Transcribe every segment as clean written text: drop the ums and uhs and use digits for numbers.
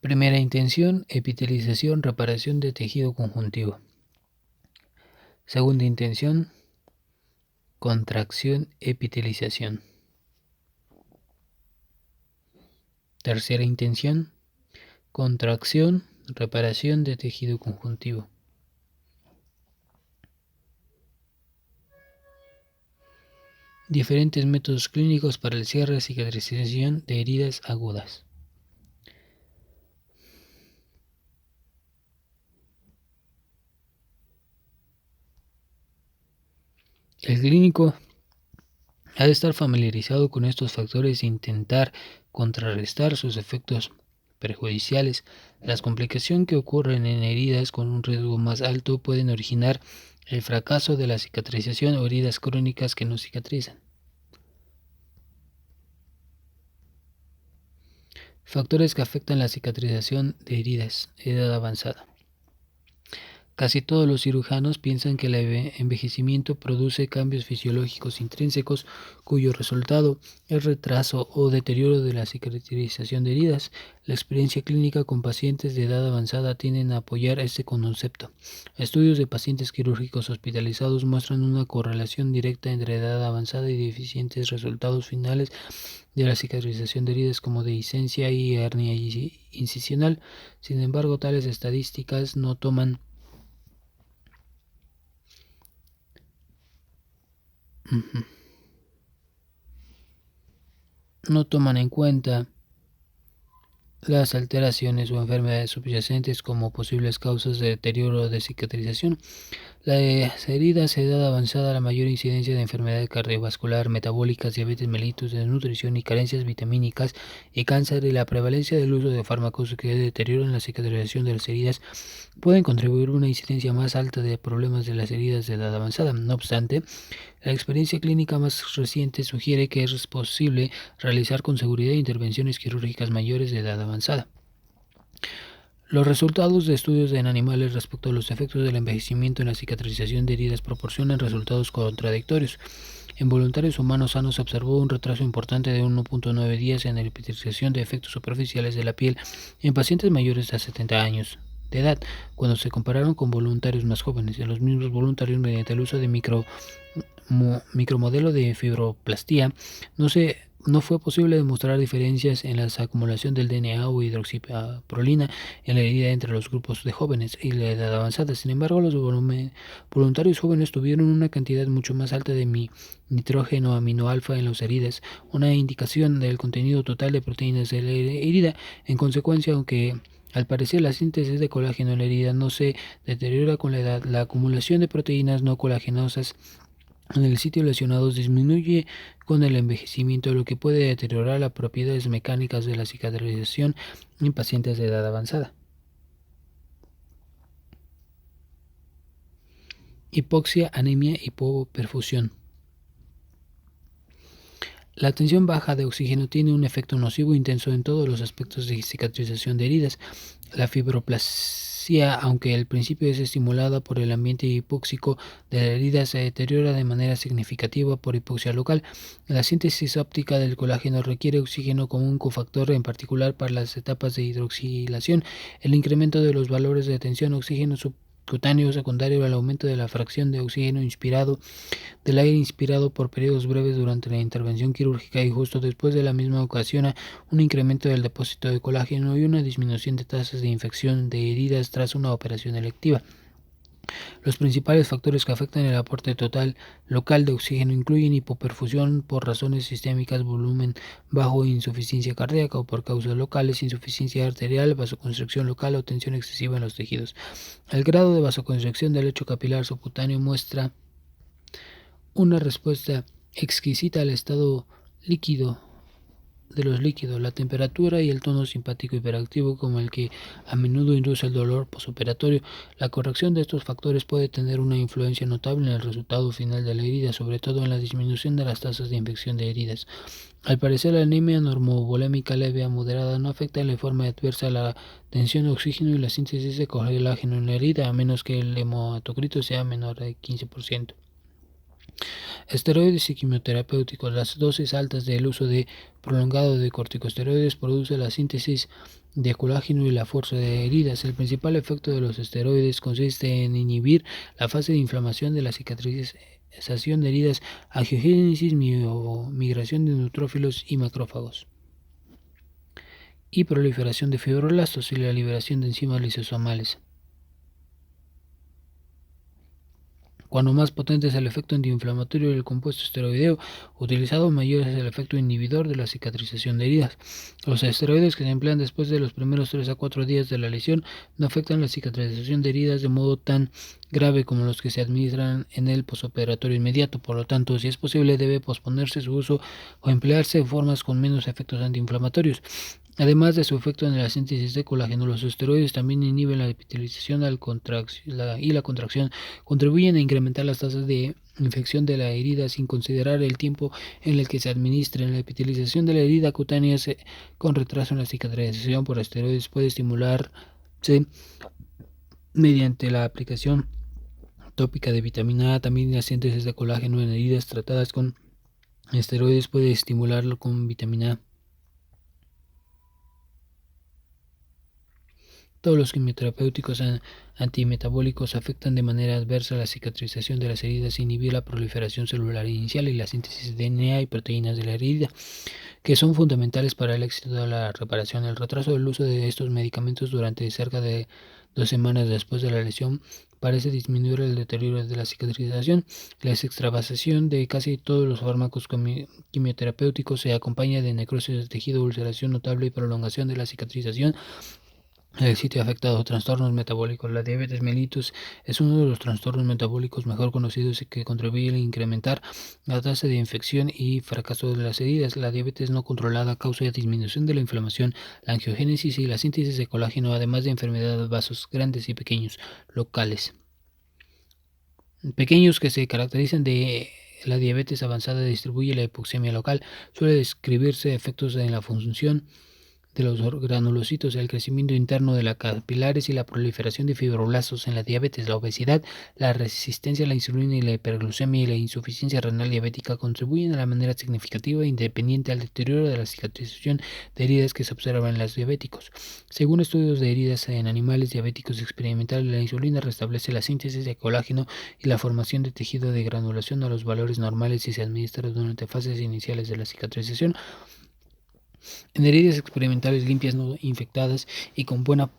Primera intención, epitelización, reparación de tejido conjuntivo. Segunda intención, contracción, epitelización. Tercera intención, contracción, reparación de tejido conjuntivo. Diferentes métodos clínicos para el cierre y cicatrización de heridas agudas. El clínico ha de estar familiarizado con estos factores e intentar contrarrestar sus efectos perjudiciales. Las complicaciones que ocurren en heridas con un riesgo más alto pueden originar el fracaso de la cicatrización o heridas crónicas que no cicatrizan. Factores que afectan la cicatrización de heridas, edad avanzada. Casi todos los cirujanos piensan que el envejecimiento produce cambios fisiológicos intrínsecos cuyo resultado es retraso o deterioro de la cicatrización de heridas. La experiencia clínica con pacientes de edad avanzada tienden a apoyar este concepto. Estudios de pacientes quirúrgicos hospitalizados muestran una correlación directa entre edad avanzada y deficientes resultados finales de la cicatrización de heridas como dehiscencia y hernia incisional. Sin embargo, tales estadísticas no toman en cuenta las alteraciones o enfermedades subyacentes como posibles causas de deterioro de cicatrización. Las heridas de edad avanzada, la mayor incidencia de enfermedad cardiovascular, metabólicas, diabetes mellitus, desnutrición y carencias vitamínicas y cáncer, y la prevalencia del uso de fármacos que deterioran la cicatrización de las heridas pueden contribuir a una incidencia más alta de problemas de las heridas de edad avanzada. No obstante, la experiencia clínica más reciente sugiere que es posible realizar con seguridad intervenciones quirúrgicas mayores de edad avanzada. Los resultados de estudios en animales respecto a los efectos del envejecimiento en la cicatrización de heridas proporcionan resultados contradictorios. En voluntarios humanos sanos se observó un retraso importante de 1.9 días en la epitelización de efectos superficiales de la piel en pacientes mayores de 70 años de edad, cuando se compararon con voluntarios más jóvenes. En los mismos voluntarios, mediante el uso de micromodelo de fibroplastía, no fue posible demostrar diferencias en la acumulación del DNA o hidroxiprolina en la herida entre los grupos de jóvenes y la edad avanzada. Sin embargo, los voluntarios jóvenes tuvieron una cantidad mucho más alta de nitrógeno aminoalfa en las heridas, una indicación del contenido total de proteínas de la herida. En consecuencia, aunque al parecer la síntesis de colágeno en la herida no se deteriora con la edad, la acumulación de proteínas no colagenosas en el sitio lesionado disminuye con el envejecimiento, lo que puede deteriorar las propiedades mecánicas de la cicatrización en pacientes de edad avanzada. Hipoxia, anemia, hipoperfusión. La tensión baja de oxígeno tiene un efecto nocivo intenso en todos los aspectos de cicatrización de heridas. La fibroplasia, aunque al principio es estimulada por el ambiente hipóxico de la herida, se deteriora de manera significativa por hipoxia local. La síntesis óptica del colágeno requiere oxígeno como un cofactor, en particular para las etapas de hidroxilación. El incremento de los valores de tensión oxígeno subcutáneo secundario al aumento de la fracción de oxígeno del aire inspirado por periodos breves durante la intervención quirúrgica y justo después de la misma ocasiona un incremento del depósito de colágeno y una disminución de tasas de infección de heridas tras una operación electiva. Los principales factores que afectan el aporte total local de oxígeno incluyen hipoperfusión por razones sistémicas, volumen bajo, insuficiencia cardíaca, o por causas locales, insuficiencia arterial, vasoconstricción local o tensión excesiva en los tejidos. El grado de vasoconstricción del lecho capilar subcutáneo muestra una respuesta exquisita al estado líquido de los líquidos, la temperatura y el tono simpático hiperactivo como el que a menudo induce el dolor posoperatorio. La corrección de estos factores puede tener una influencia notable en el resultado final de la herida, sobre todo en la disminución de las tasas de infección de heridas. Al parecer, la anemia normovolémica leve a moderada no afecta de forma adversa la tensión de oxígeno y la síntesis de colágeno en la herida, a menos que el hematocrito sea menor de 15%. Esteroides y quimioterapéuticos. Las dosis altas del uso prolongado de corticosteroides produce la síntesis de colágeno y la fuerza de heridas. El principal efecto de los esteroides consiste en inhibir la fase de inflamación de la cicatrización de heridas, angiogénesis, migración de neutrófilos y macrófagos, y proliferación de fibroblastos y la liberación de enzimas lisosomales. Cuando más potente es el efecto antiinflamatorio del compuesto esteroideo utilizado, mayor es el efecto inhibidor de la cicatrización de heridas. Los esteroides que se emplean después de los primeros 3 a 4 días de la lesión no afectan la cicatrización de heridas de modo tan grave como los que se administran en el posoperatorio inmediato. Por lo tanto, si es posible, debe posponerse su uso o emplearse de formas con menos efectos antiinflamatorios. Además de su efecto en la síntesis de colágeno, los esteroides también inhiben la epitelización y la contracción, contribuyen a incrementar las tasas de infección de la herida sin considerar el tiempo en el que se administren. La epitelización de la herida cutánea con retraso en la cicatrización por esteroides puede estimularse mediante la aplicación tópica de vitamina A. También la síntesis de colágeno en heridas tratadas con esteroides puede estimularlo con vitamina A. Todos los quimioterapéuticos antimetabólicos afectan de manera adversa la cicatrización de las heridas, inhibir la proliferación celular inicial y la síntesis de DNA y proteínas de la herida, que son fundamentales para el éxito de la reparación. El retraso del uso de estos medicamentos durante cerca de 2 semanas después de la lesión parece disminuir el deterioro de la cicatrización. La extravasación de casi todos los fármacos quimioterapéuticos se acompaña de necrosis de tejido, ulceración notable y prolongación de la cicatrización el sitio afectado. Trastornos metabólicos. La diabetes mellitus es uno de los trastornos metabólicos mejor conocidos y que contribuye a incrementar la tasa de infección y fracaso de las heridas. La diabetes no controlada causa disminución de la inflamación, la angiogénesis y la síntesis de colágeno, además de enfermedades de vasos grandes y pequeños locales. Pequeños que se caracterizan de la diabetes avanzada distribuye la hipoxemia local. Suele describirse efectos en la función de los granulocitos, el crecimiento interno de las capilares y la proliferación de fibroblastos en la diabetes. La obesidad, la resistencia a la insulina y la hiperglucemia y la insuficiencia renal diabética contribuyen de manera significativa e independiente al deterioro de la cicatrización de heridas que se observan en los diabéticos. Según estudios de heridas en animales diabéticos experimentales, la insulina restablece la síntesis de colágeno y la formación de tejido de granulación a los valores normales si se administra durante fases iniciales de la cicatrización. En heridas experimentales limpias, no infectadas y con buena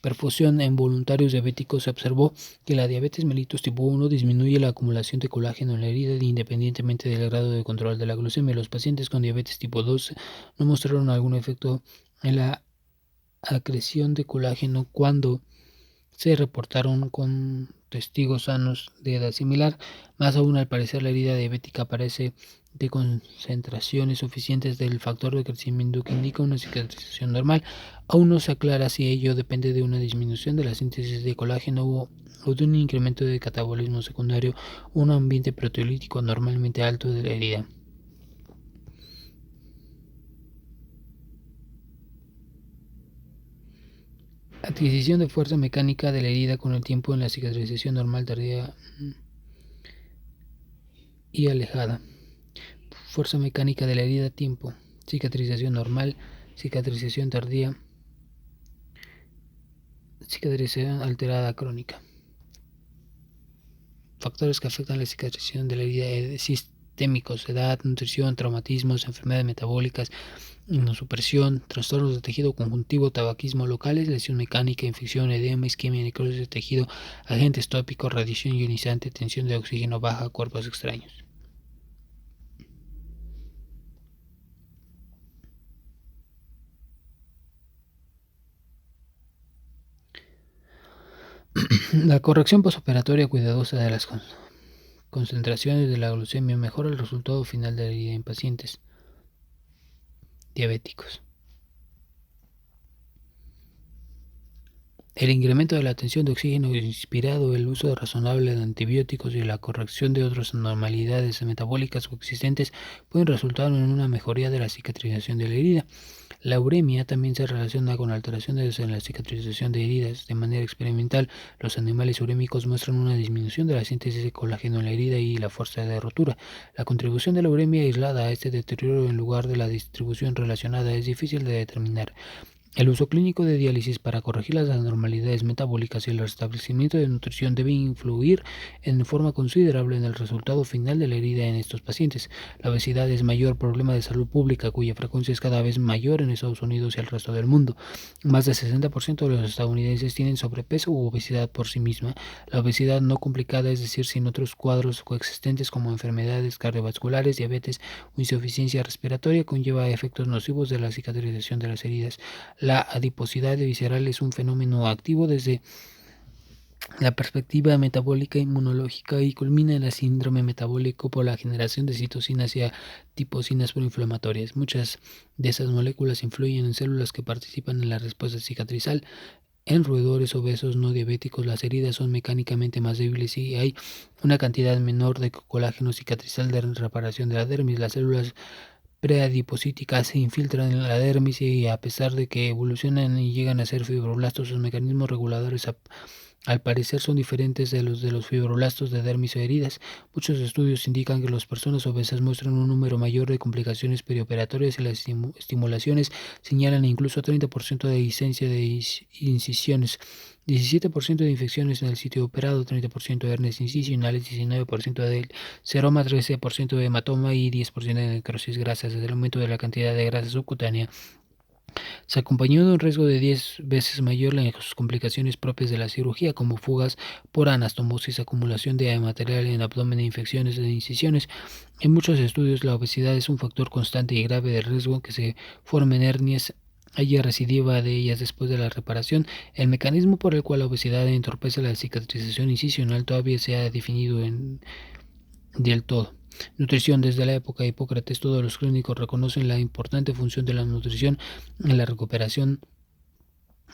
perfusión en voluntarios diabéticos, se observó que la diabetes mellitus tipo 1 disminuye la acumulación de colágeno en la herida independientemente del grado de control de la glucemia. Los pacientes con diabetes tipo 2 no mostraron algún efecto en la acreción de colágeno cuando se reportaron con testigos sanos de edad similar. Más aún, al parecer, la herida diabética aparece de concentraciones suficientes del factor de crecimiento que indica una cicatrización normal. Aún no se aclara si ello depende de una disminución de la síntesis de colágeno o de un incremento de catabolismo secundario o un ambiente proteolítico normalmente alto de la herida. Adquisición de fuerza mecánica de la herida con el tiempo en la cicatrización normal tardía y alejada. Fuerza mecánica de la herida, tiempo. Cicatrización normal, cicatrización tardía, cicatrización alterada crónica. Factores que afectan la cicatrización de la herida sistémicos: edad, nutrición, traumatismos, enfermedades metabólicas, inmunosupresión, trastornos de tejido conjuntivo, tabaquismo locales, lesión mecánica, infección, edema, isquemia, necrosis de tejido, agentes tópicos, radiación ionizante, tensión de oxígeno baja, cuerpos extraños. La corrección postoperatoria cuidadosa de las concentraciones de la glucemia mejora el resultado final de la herida en pacientes diabéticos. El incremento de la tensión de oxígeno inspirado, el uso razonable de antibióticos y la corrección de otras anormalidades metabólicas coexistentes pueden resultar en una mejoría de la cicatrización de la herida. La uremia también se relaciona con alteraciones en la cicatrización de heridas. De manera experimental, los animales urémicos muestran una disminución de la síntesis de colágeno en la herida y la fuerza de rotura. La contribución de la uremia aislada a este deterioro en lugar de la distribución relacionada es difícil de determinar. El uso clínico de diálisis para corregir las anormalidades metabólicas y el restablecimiento de nutrición debe influir en forma considerable en el resultado final de la herida en estos pacientes. La obesidad es mayor problema de salud pública cuya frecuencia es cada vez mayor en Estados Unidos y el resto del mundo. Más del 60% de los estadounidenses tienen sobrepeso u obesidad por sí misma. La obesidad no complicada, es decir, sin otros cuadros coexistentes como enfermedades cardiovasculares, diabetes o insuficiencia respiratoria, conlleva efectos nocivos de la cicatrización de las heridas. La adiposidad visceral es un fenómeno activo desde la perspectiva metabólica inmunológica y culmina en el síndrome metabólico por la generación de citocinas y adipocinas proinflamatorias. Muchas de esas moléculas influyen en células que participan en la respuesta cicatrizal. En roedores obesos no diabéticos, las heridas son mecánicamente más débiles y hay una cantidad menor de colágeno cicatrizal de reparación de la dermis. Las células preadipocíticas se infiltran en la dermis y a pesar de que evolucionan y llegan a ser fibroblastos, sus mecanismos reguladores al parecer son diferentes de los fibroblastos de dermis o heridas. Muchos estudios indican que las personas obesas muestran un número mayor de complicaciones perioperatorias y las estimulaciones señalan incluso 30% de licencia de incisiones, 17% de infecciones en el sitio operado, 30% de hernias incisionales, 19% de seroma, 13% de hematoma y 10% de necrosis grasas. El aumento de la cantidad de grasa subcutánea se acompañó de un riesgo de 10 veces mayor en sus complicaciones propias de la cirugía, como fugas por anastomosis, acumulación de material en abdomen e infecciones de incisiones. En muchos estudios, la obesidad es un factor constante y grave de riesgo que se formen hernias haya recidiva de ellas después de la reparación. El mecanismo por el cual la obesidad entorpece la cicatrización incisional todavía se ha definido del todo. Nutrición. Desde la época de Hipócrates, todos los clínicos reconocen la importante función de la nutrición en la recuperación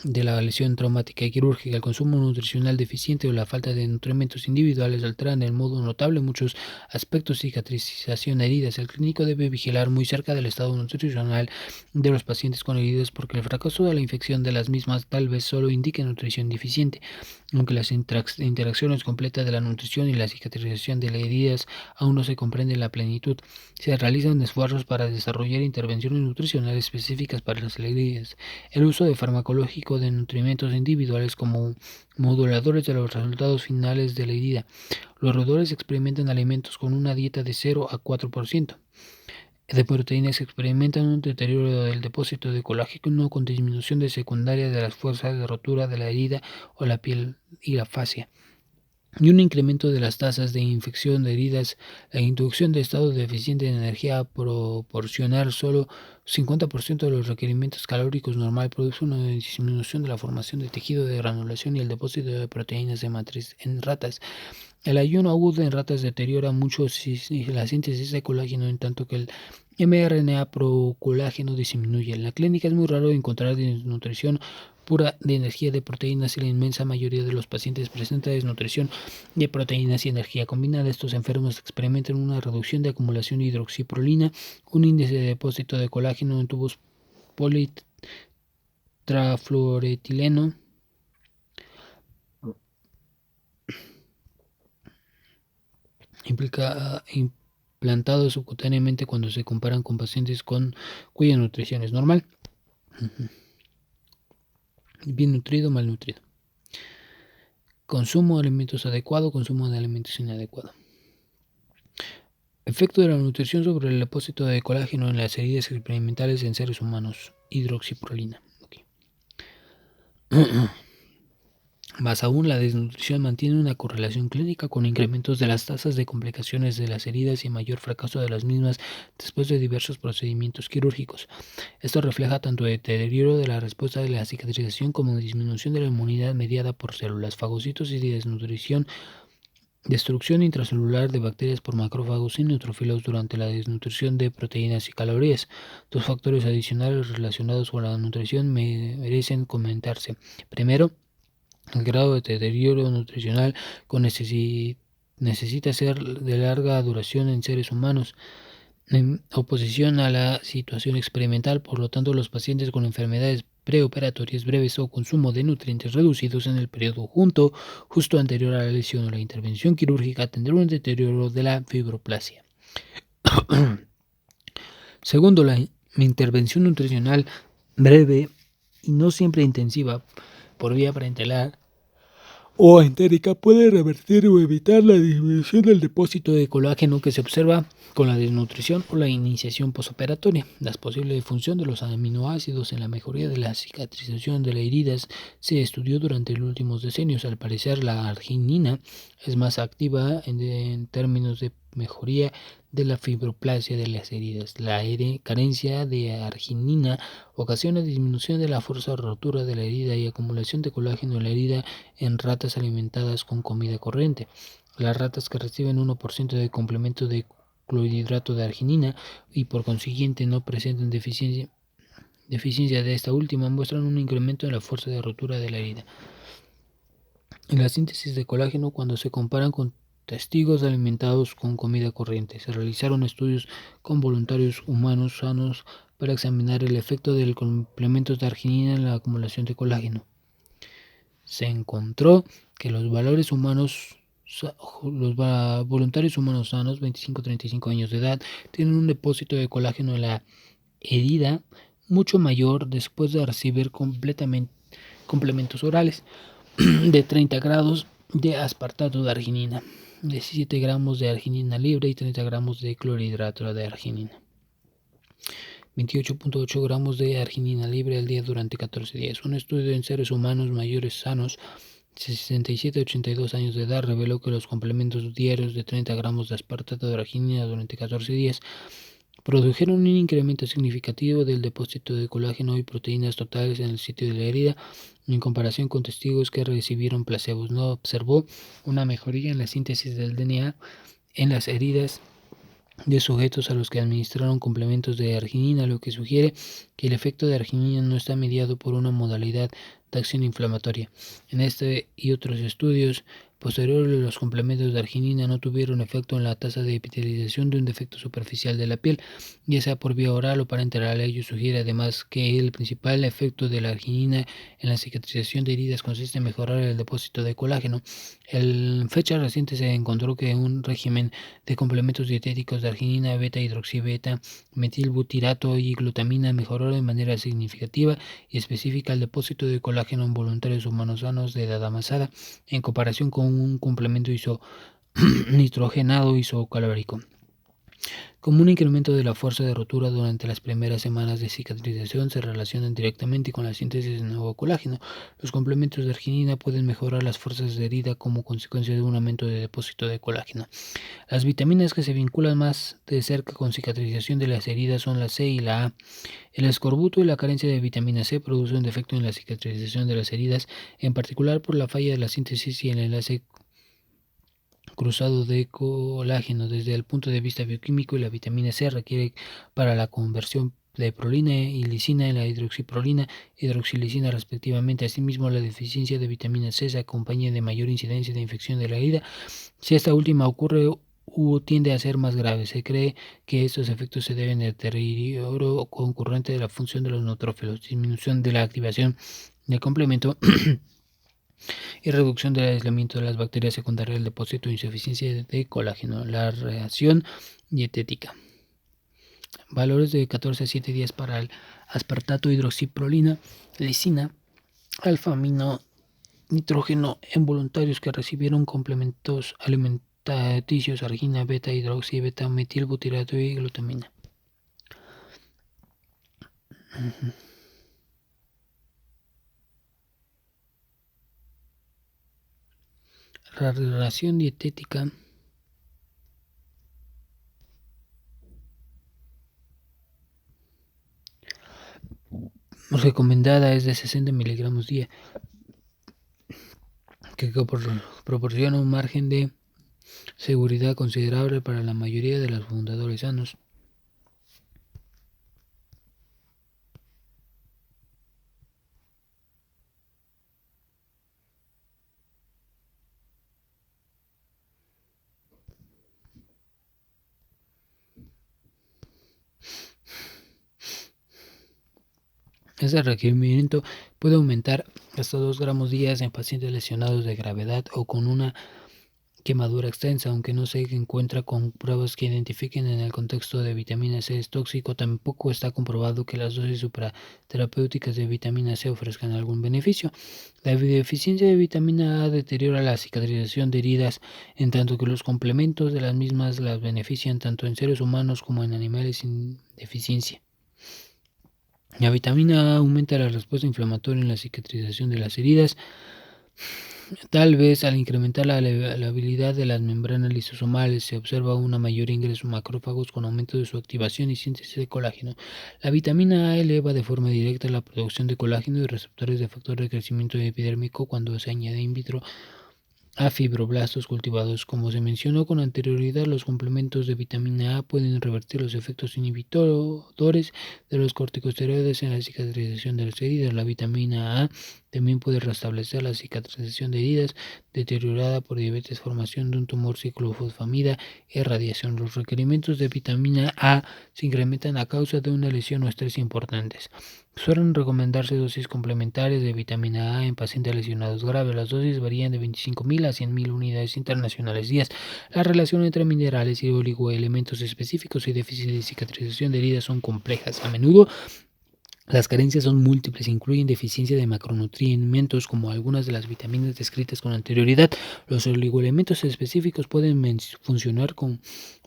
de la lesión traumática y quirúrgica. El consumo nutricional deficiente o la falta de nutrimentos individuales alteran en modo notable muchos aspectos de cicatrización de heridas. El clínico debe vigilar muy cerca del estado nutricional de los pacientes con heridas porque el fracaso de la infección de las mismas tal vez solo indique nutrición deficiente. Aunque las interacciones completas de la nutrición y la cicatrización de las heridas aún no se comprenden en la plenitud, se realizan esfuerzos para desarrollar intervenciones nutricionales específicas para las heridas. El uso de farmacológico de nutrimentos individuales como moduladores de los resultados finales de la herida. Los roedores experimentan alimentos con una dieta de 0 a 4% de proteínas, experimentan un deterioro del depósito de colágeno con disminución de secundaria de las fuerzas de rotura de la herida o la piel y la fascia, y un incremento de las tasas de infección de heridas. La inducción de estado deficiente de energía proporcionar solo 50% de los requerimientos calóricos normal produce una disminución de la formación de tejido de granulación y el depósito de proteínas de matriz en ratas. El ayuno agudo en ratas deteriora mucho la síntesis de colágeno, en tanto que el mRNA procolágeno disminuye. En la clínica es muy raro encontrar desnutrición pura de energía de proteínas y la inmensa mayoría de los pacientes presenta desnutrición de proteínas y energía combinada. Estos enfermos experimentan una reducción de acumulación de hidroxiprolina, un índice de depósito de colágeno en tubos politrafluoretileno, implantados subcutáneamente cuando se comparan con pacientes cuya nutrición es normal. Bien nutrido, mal nutrido. Consumo de alimentos adecuado, consumo de alimentos inadecuado. Efecto de la nutrición sobre el depósito de colágeno en las heridas experimentales en seres humanos. Hidroxiprolina. Okay. Más aún, la desnutrición mantiene una correlación clínica con incrementos de las tasas de complicaciones de las heridas y mayor fracaso de las mismas después de diversos procedimientos quirúrgicos. Esto refleja tanto deterioro de la respuesta de la cicatrización como disminución de la inmunidad mediada por células, fagocitos y desnutrición, destrucción intracelular de bacterias por macrófagos y neutrófilos durante la desnutrición de proteínas y calorías. Dos factores adicionales relacionados con la nutrición merecen comentarse. Primero, el grado de deterioro nutricional necesita ser de larga duración en seres humanos. en oposición a la situación experimental. Por lo tanto, los pacientes con enfermedades preoperatorias breves o consumo de nutrientes reducidos en el periodo justo anterior a la lesión o la intervención quirúrgica tendrán un deterioro de la fibroplasia. Segundo, la intervención nutricional breve y no siempre intensiva por vía parenteral o entérica puede revertir o evitar la disminución del depósito de colágeno que se observa con la desnutrición o la iniciación posoperatoria. La posible función de los aminoácidos en la mejoría de la cicatrización de las heridas se estudió durante los últimos decenios. Al parecer, la arginina es más activa en términos de mejoría de la fibroplasia de las heridas. La carencia de arginina ocasiona disminución de la fuerza de rotura de la herida y acumulación de colágeno en la herida en ratas alimentadas con comida corriente. Las ratas que reciben 1% de complemento de clorhidrato de arginina y por consiguiente no presentan deficiencia de esta última muestran un incremento en la fuerza de rotura de la herida. En la síntesis de colágeno, cuando se comparan con testigos alimentados con comida corriente, se realizaron estudios con voluntarios humanos sanos para examinar el efecto del complemento de arginina en la acumulación de colágeno. Se encontró que los voluntarios humanos sanos, 25-35 años de edad, tienen un depósito de colágeno en la herida mucho mayor después de recibir complementos orales de 30 grados de aspartato de arginina, 17 gramos de arginina libre y 30 gramos de clorhidrato de arginina. 28.8 gramos de arginina libre al día durante 14 días. Un estudio en seres humanos mayores sanos de 67 a 82 años de edad reveló que los complementos diarios de 30 gramos de aspartato de arginina durante 14 días produjeron un incremento significativo del depósito de colágeno y proteínas totales en el sitio de la herida en comparación con testigos que recibieron placebos. No observó una mejoría en la síntesis del DNA en las heridas de sujetos a los que administraron complementos de arginina, lo que sugiere que el efecto de arginina no está mediado por una modalidad de acción inflamatoria. En este y otros estudios posteriores, los complementos de arginina no tuvieron efecto en la tasa de epitelización de un defecto superficial de la piel, ya sea por vía oral o parenteral. Ello sugiere además que el principal efecto de la arginina en la cicatrización de heridas consiste en mejorar el depósito de colágeno. En fechas recientes se encontró que un régimen de complementos dietéticos de arginina, beta-hidroxibeta, metilbutirato y glutamina mejoró de manera significativa y específica el depósito de colágeno en voluntarios humanos sanos de edad avanzada en comparación con un complemento nitrogenado isocalórico. Como un incremento de la fuerza de rotura durante las primeras semanas de cicatrización se relacionan directamente con la síntesis de nuevo colágeno. Los complementos de arginina pueden mejorar las fuerzas de herida como consecuencia de un aumento de depósito de colágeno. Las vitaminas que se vinculan más de cerca con cicatrización de las heridas son la C y la A. El escorbuto y la carencia de vitamina C producen un defecto en la cicatrización de las heridas, en particular por la falla de la síntesis y el enlace cruzado de colágeno. Desde el punto de vista bioquímico, la vitamina C requiere para la conversión de prolina y lisina en la hidroxiprolina e hidroxilisina respectivamente. Asimismo, la deficiencia de vitamina C se acompaña de mayor incidencia de infección de la herida. Si esta última ocurre o tiende a ser más grave, se cree que estos efectos se deben al deterioro concurrente de la función de los neutrófilos, disminución de la activación del complemento y reducción del aislamiento de las bacterias secundarias del depósito e insuficiencia de colágeno. La reacción dietética. Valores de 14 a 7 días para el aspartato, hidroxiprolina, lisina, alfa-amino nitrógeno en voluntarios que recibieron complementos alimenticios, arginina, beta-hidroxi, beta-metilbutirato y glutamina. La ración dietética recomendada es de 60 miligramos día, que proporciona un margen de seguridad considerable para la mayoría de los fundadores sanos. Ese requerimiento puede aumentar hasta 2 gramos días en pacientes lesionados de gravedad o con una quemadura extensa, aunque no se encuentra con pruebas que identifiquen en el contexto de vitamina C es tóxico. Tampoco está comprobado que las dosis supraterapéuticas de vitamina C ofrezcan algún beneficio. La deficiencia de vitamina A deteriora la cicatrización de heridas, en tanto que los complementos de las mismas las benefician tanto en seres humanos como en animales sin deficiencia. La vitamina A aumenta la respuesta inflamatoria en la cicatrización de las heridas, tal vez al incrementar la habilidad de las membranas lisosomales. Se observa una mayor ingreso de macrófagos con aumento de su activación y síntesis de colágeno. La vitamina A eleva de forma directa la producción de colágeno y receptores de factor de crecimiento epidérmico cuando se añade in vitro a fibroblastos cultivados. Como se mencionó con anterioridad, los complementos de vitamina A pueden revertir los efectos inhibidores de los corticosteroides en la cicatrización de las heridas. La vitamina A también puede restablecer la cicatrización de heridas deteriorada por diabetes, formación de un tumor, ciclofosfamida y radiación. Los requerimientos de vitamina A se incrementan a causa de una lesión o estrés importantes. Suelen recomendarse dosis complementarias de vitamina A en pacientes lesionados graves. Las dosis varían de 25.000 a 100.000 unidades internacionales diarias. La relación entre minerales y oligoelementos específicos y déficit de cicatrización de heridas son complejas. A menudo las carencias son múltiples, incluyen deficiencia de macronutrientes como algunas de las vitaminas descritas con anterioridad. Los oligoelementos específicos pueden funcionar como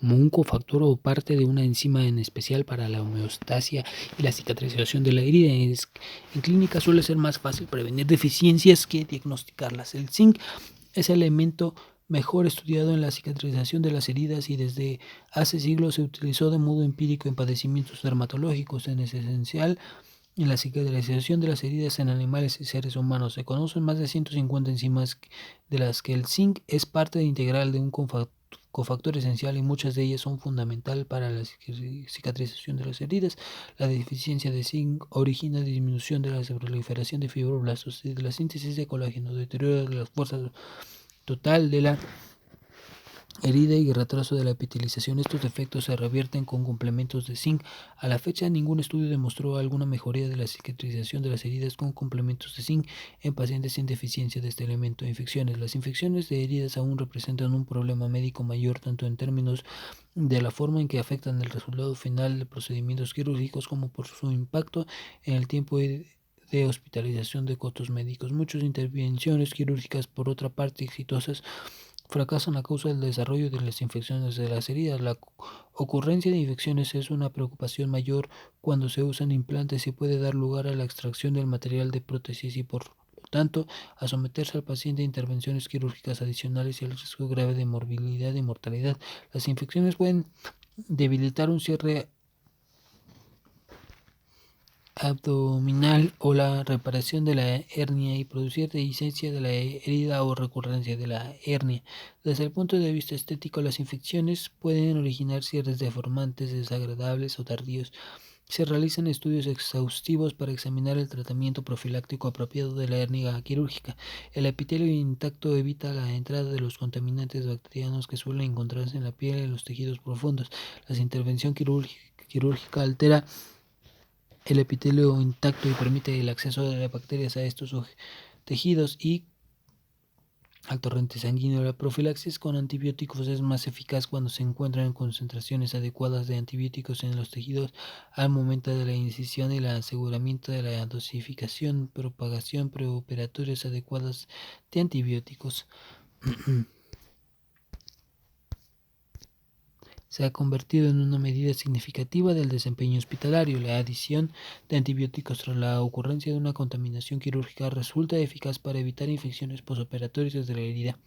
un cofactor o parte de una enzima en especial para la homeostasia y la cicatrización de la herida. En clínica suele ser más fácil prevenir deficiencias que diagnosticarlas. El zinc es el elemento mejor estudiado en la cicatrización de las heridas y desde hace siglos se utilizó de modo empírico en padecimientos dermatológicos. Es esencial en la cicatrización de las heridas en animales y seres humanos. Se conocen más de 150 enzimas de las que el zinc es parte integral de un cofactor esencial y muchas de ellas son fundamental para la cicatrización de las heridas. La deficiencia de zinc origina disminución de la proliferación de fibroblastos y de la síntesis de colágeno, deterioro de la fuerza total de la herida y retraso de la epitelización. Estos defectos se revierten con complementos de zinc. A la fecha, ningún estudio demostró alguna mejoría de la cicatrización de las heridas con complementos de zinc en pacientes sin deficiencia de este elemento. Infecciones. Las infecciones de heridas aún representan un problema médico mayor, tanto en términos de la forma en que afectan el resultado final de procedimientos quirúrgicos como por su impacto en el tiempo de hospitalización de costos médicos. Muchas intervenciones quirúrgicas, por otra parte, exitosas, fracasan a causa del desarrollo de las infecciones de las heridas. La ocurrencia de infecciones es una preocupación mayor cuando se usan implantes y puede dar lugar a la extracción del material de prótesis y por lo tanto a someterse al paciente a intervenciones quirúrgicas adicionales y al riesgo grave de morbilidad y mortalidad. Las infecciones pueden debilitar un cierre abdominal o la reparación de la hernia y producir dehiscencia de la herida o recurrencia de la hernia. Desde el punto de vista estético, las infecciones pueden originar cierres deformantes, desagradables o tardíos. Se realizan estudios exhaustivos para examinar el tratamiento profiláctico apropiado de la hernia quirúrgica. El epitelio intacto evita la entrada de los contaminantes bacterianos que suelen encontrarse en la piel y en los tejidos profundos. La intervención quirúrgica altera el epitelio intacto y permite el acceso de las bacterias a estos tejidos y al torrente sanguíneo. La profilaxis con antibióticos es más eficaz cuando se encuentran concentraciones adecuadas de antibióticos en los tejidos al momento de la incisión y el aseguramiento de la dosificación, propagación preoperatorias adecuadas de antibióticos. Se ha convertido en una medida significativa del desempeño hospitalario. La adición de antibióticos tras la ocurrencia de una contaminación quirúrgica resulta eficaz para evitar infecciones posoperatorias de la herida.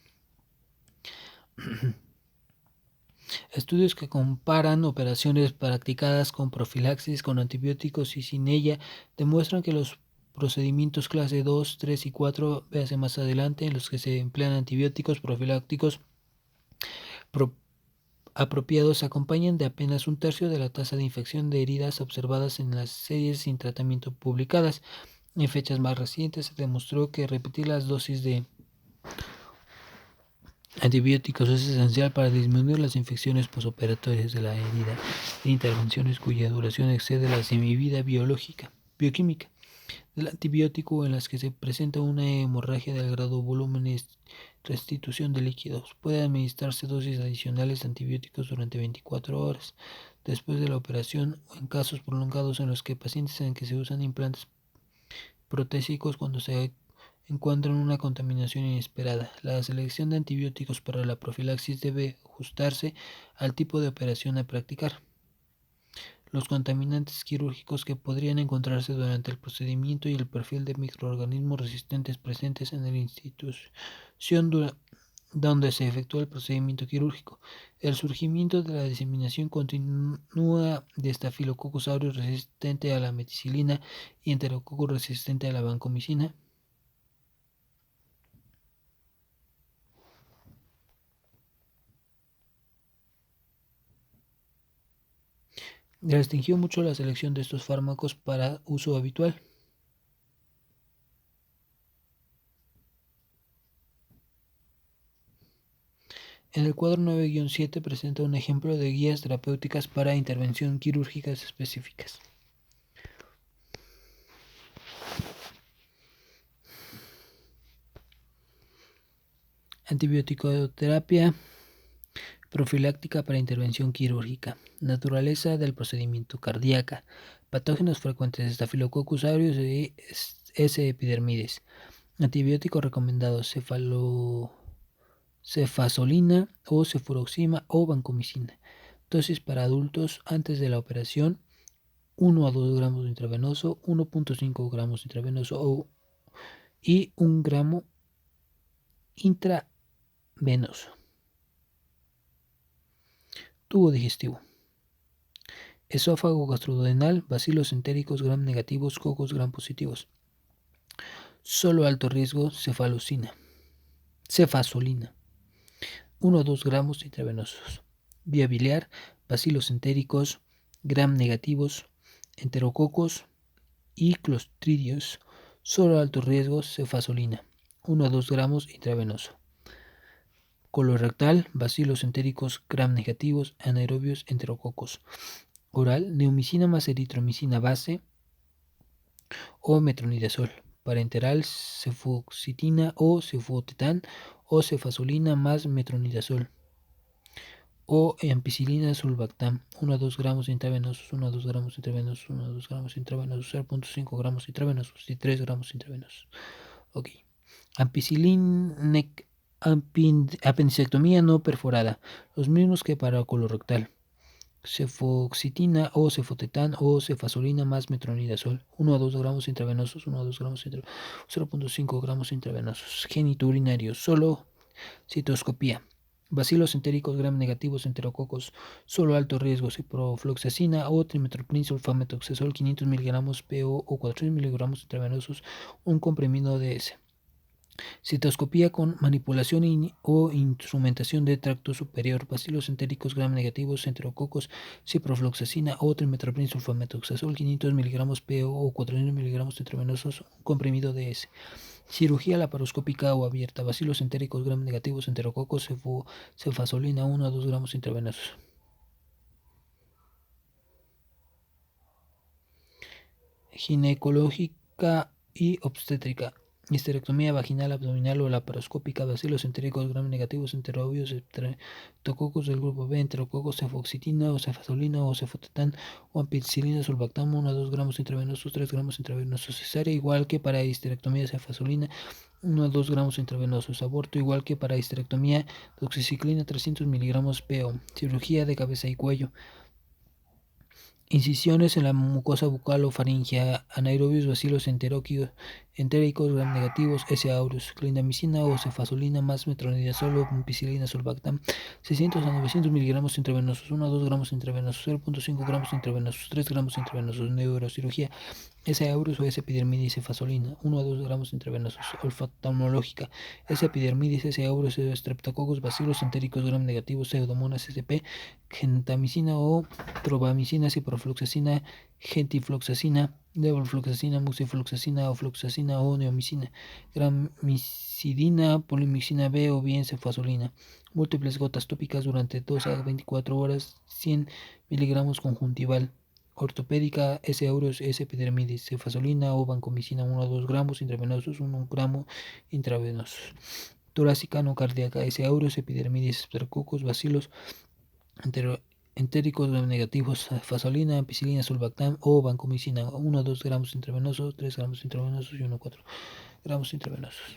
Estudios que comparan operaciones practicadas con profilaxis con antibióticos y sin ella demuestran que los procedimientos clase 2, 3 y 4, véase más adelante, en los que se emplean antibióticos profilácticos apropiados acompañan de apenas un tercio de la tasa de infección de heridas observadas en las series sin tratamiento publicadas. En fechas más recientes se demostró que repetir las dosis de antibióticos es esencial para disminuir las infecciones posoperatorias de la herida en intervenciones cuya duración excede la semivida bioquímica. del antibiótico en las que se presenta una hemorragia del grado volumen y restitución de líquidos. Puede administrarse dosis adicionales de antibióticos durante 24 horas después de la operación o en casos prolongados en los que pacientes en que se usan implantes protésicos cuando se encuentran una contaminación inesperada. La selección de antibióticos para la profilaxis debe ajustarse al tipo de operación a practicar. Los contaminantes quirúrgicos que podrían encontrarse durante el procedimiento y el perfil de microorganismos resistentes presentes en la institución donde se efectúa el procedimiento quirúrgico. El surgimiento de la diseminación continua de Staphylococcus aureus resistente a la meticilina y Enterococcus resistente a la vancomicina. Restringió mucho la selección de estos fármacos para uso habitual. En el cuadro 9-7 presenta un ejemplo de guías terapéuticas para intervención quirúrgicas específicas. Antibiótico-terapia profiláctica para intervención quirúrgica. Naturaleza del procedimiento: cardíaca. Patógenos frecuentes: Staphylococcus aureus y S. epidermidis. Antibióticos recomendados: cefazolina o cefuroxima o vancomicina. Dosis para adultos antes de la operación: 1 a 2 gramos intravenoso, 1.5 gramos intravenoso y 1 gramo intravenoso. Tubo digestivo: esófago gastroduodenal, bacilos entéricos gram negativos, cocos gram positivos. Solo alto riesgo: cefazolina, 1 a 2 gramos intravenosos. Vía biliar: bacilos entéricos gram negativos, enterococos y clostridios. Solo alto riesgo: cefazolina, 1 a 2 gramos intravenoso. Colorectal: bacilos entéricos gram negativos, anaerobios, enterococos. Oral: neomicina más eritromicina base o metronidazol. Parenteral: cefoxitina o cefotetán o cefazolina más metronidazol o ampicilina sulbactam, 1 a 2 gramos intravenosos, 1 a 2 gramos intravenosos, 1 a 2 gramos intravenosos, 0.5 gramos intravenosos y 3 gramos intravenosos. Ok. Ampicilinic apendicectomía no perforada, los mismos que para colorectal. Cefoxitina o cefotetán o cefazolina más metronidazol, 1 a 2 gramos intravenosos, 1 a 2 gramos intravenosos, 0.5 gramos intravenosos. Genitourinario: solo citoscopía. Bacilos entéricos gram negativos, enterococos. Solo alto riesgo: ciprofloxacina o trimethoprim sulfametoxazol 500 mg PO o 400 mg intravenosos, un comprimido de S. Citoscopía con manipulación o instrumentación de tracto superior. Bacilos entéricos gram negativos, enterococos, ciprofloxacina o trimethoprim sulfametoxazol 500 mg PO o 400 mg intravenosos, un comprimido de S. Cirugía laparoscópica o abierta. Bacilos entéricos gram negativos, enterococos, cefazolina 1 a 2 gramos intravenosos. Ginecológica y obstétrica. Histerectomía vaginal, abdominal o laparoscópica. Bacilos entéricos gram negativos, enterobios, streptococos del grupo B, enterococos, cefoxitina o cefazolina o cefotetán o ampicilina sulbactam 1 a 2 gramos intravenosos, 3 gramos intravenosos. Cesárea igual que para histerectomía, cefazolina 1 a 2 gramos intravenosos. Aborto igual que para histerectomía, doxiciclina 300 mg PO. Cirugía de cabeza y cuello. Incisiones en la mucosa bucal o faringea. Anaerobios, bacilos entéricos gram negativos, S. aureus. Clindamicina o cefazolina más metronidazol o ampicilina sulbactam 600 a 900 mg intravenosos, 1 a 2 gramos intravenosos, 0.5 gramos intravenosos, 3 gramos intravenosos. Neurocirugía: S. aureus o S. epidermidis, cefazolina 1 a 2 gramos intravenosos. Oftalmológica: S. epidermidis, S. aureus, streptococos, bacilos entéricos gram negativos, pseudomonas sp, gentamicina o tropamicina, ciprofloxacina, gentifloxacina, levofloxacina, mucifloxacina, ofloxacina o neomicina, gramicidina, polimicina B o bien cefazolina. Múltiples gotas tópicas durante 2 a 24 horas, 100 mg conjuntival. ortopédica, S. aureus, S. epidermidis, cefazolina o vancomicina 1 a 2 gramos intravenosos, 1 gramo intravenosos. Torácica no cardíaca, S. aureus, epidermidis, streptococcus, bacilos entéricos negativos, cefazolina, ampicilina, sulbactam o vancomicina 1 a 2 gramos intravenosos, 3 gramos intravenosos y 1 a 4 gramos intravenosos.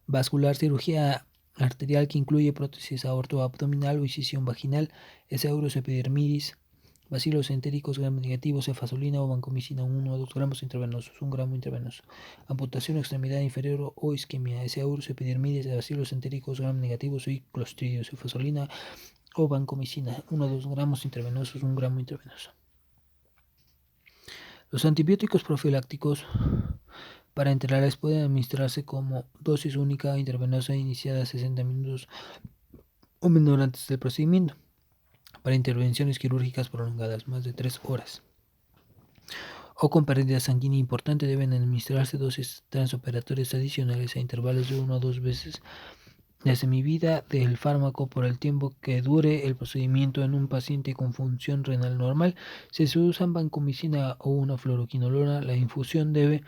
Vascular, cirugía arterial que incluye prótesis aortoabdominal o incisión vaginal, S. aureus, epidermidis, bacilos entéricos gram negativos, cefazolina o vancomicina 1 a 2 gramos intravenosos, 1 gramo intravenoso. Amputación extremidad inferior o isquemia, S. aureus, epidermidis, bacilos entéricos gram negativos y clostridios, cefazolina o vancomicina 1 a 2 gramos intravenosos, 1 gramo intravenoso. Los antibióticos profilácticos para enterales pueden administrarse como dosis única intravenosa iniciada 60 minutos o menor antes del procedimiento. Para intervenciones quirúrgicas prolongadas, más de 3 horas, o con pérdida sanguínea importante, deben administrarse dosis transoperatorias adicionales a intervalos de 1 a 2 veces la semivida del fármaco por el tiempo que dure el procedimiento en un paciente con función renal normal. Si se usan vancomicina o una fluoroquinolona, la infusión debe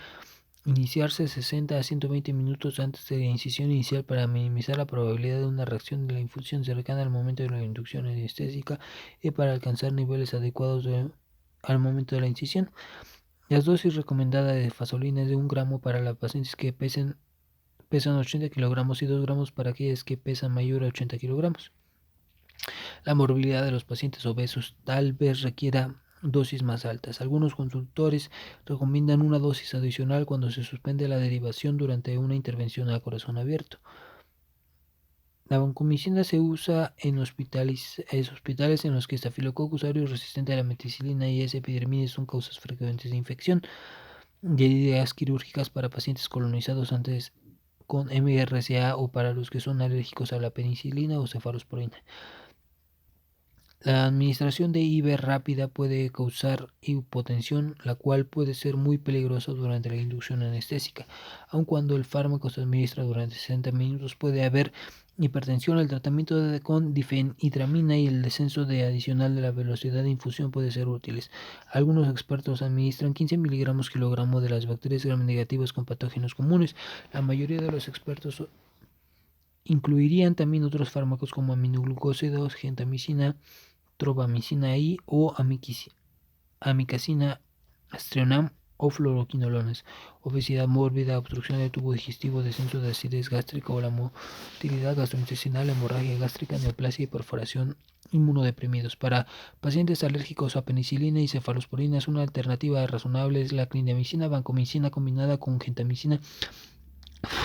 iniciarse 60 a 120 minutos antes de la incisión inicial para minimizar la probabilidad de una reacción de la infusión cercana al momento de la inducción anestésica y para alcanzar niveles adecuados al momento de la incisión. Las dosis recomendadas de cefazolina es de 1 gramo para las pacientes que pesan 80 kilogramos y 2 gramos para aquellas que pesan mayor a 80 kilogramos. La morbilidad de los pacientes obesos tal vez requiera dosis más altas. Algunos consultores recomiendan una dosis adicional cuando se suspende la derivación durante una intervención a corazón abierto. La vancomicina se usa en hospitales en los que Staphylococcus aureus resistente a la meticilina y S. epidermidis son causas frecuentes de infección, y heridas quirúrgicas para pacientes colonizados antes con MRSA o para los que son alérgicos a la penicilina o cefalosporina. La administración de IV rápida puede causar hipotensión, la cual puede ser muy peligrosa durante la inducción anestésica. Aun cuando el fármaco se administra durante 60 minutos, puede haber hipertensión. El tratamiento con difenhidramina y el descenso adicional de la velocidad de infusión puede ser útiles. Algunos expertos administran 15 miligramos kilogramo de las bacterias gram negativas con patógenos comunes. La mayoría de los expertos incluirían también otros fármacos como aminoglucósidos, gentamicina, tropamicina I o amicacina, aztreonam o fluoroquinolonas. Obesidad mórbida, obstrucción del tubo digestivo, descenso de acidez gástrica o la motilidad gastrointestinal, hemorragia gástrica, neoplasia y perforación, inmunodeprimidos. Para pacientes alérgicos a penicilina y cefalosporina, es una alternativa razonable es la clindamicina, vancomicina combinada con gentamicina,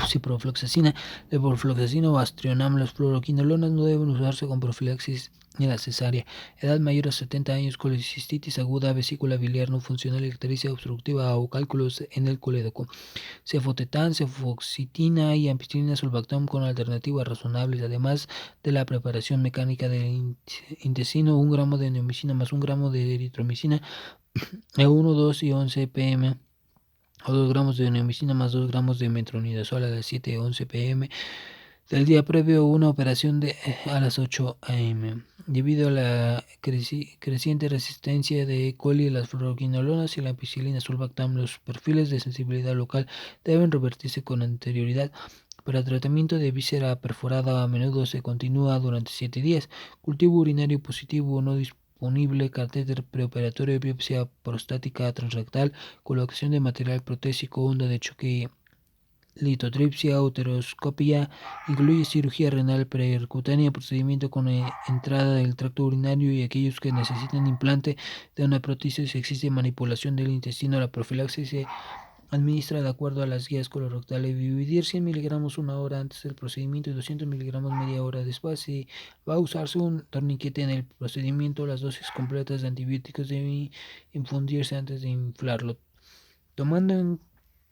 ciprofloxacina, levofloxacina o aztreonam. Las fluoroquinolonas no deben usarse con profilaxis en la cesárea. Edad mayor a 70 años, colecistitis aguda, vesícula biliar no funcional, ictericia obstructiva o cálculos en el colédoco. Cefotetán, cefoxitina y ampicilina sulbactam con alternativas razonables, además de la preparación mecánica del intestino, 1 gramo de neomicina más 1 gramo de eritromicina a 1, 2 y 11 pm o 2 gramos de neomicina más 2 gramos de metronidazol a las 7 y 11 pm del día previo a una operación a las 8 am. Debido a la creciente resistencia de E. coli, las fluoroquinolonas y la ampicilina sulbactam, los perfiles de sensibilidad local deben revertirse con anterioridad. Para el tratamiento de víscera perforada a menudo se continúa durante 7 días. Cultivo urinario positivo no disponible, catéter preoperatorio, biopsia prostática transrectal, colocación de material protésico, onda de choque, litotripsia, uteroscopia, incluye cirugía renal percutánea, procedimiento con entrada del tracto urinario y aquellos que necesitan implante de una prótesis. Existe manipulación del intestino. La profilaxis se administra de acuerdo a las guías colorectales. Dividir 100 miligramos 1 hora antes del procedimiento y 200 miligramos media hora después. Si va a usarse un torniquete en el procedimiento, las dosis completas de antibióticos deben infundirse antes de inflarlo, tomando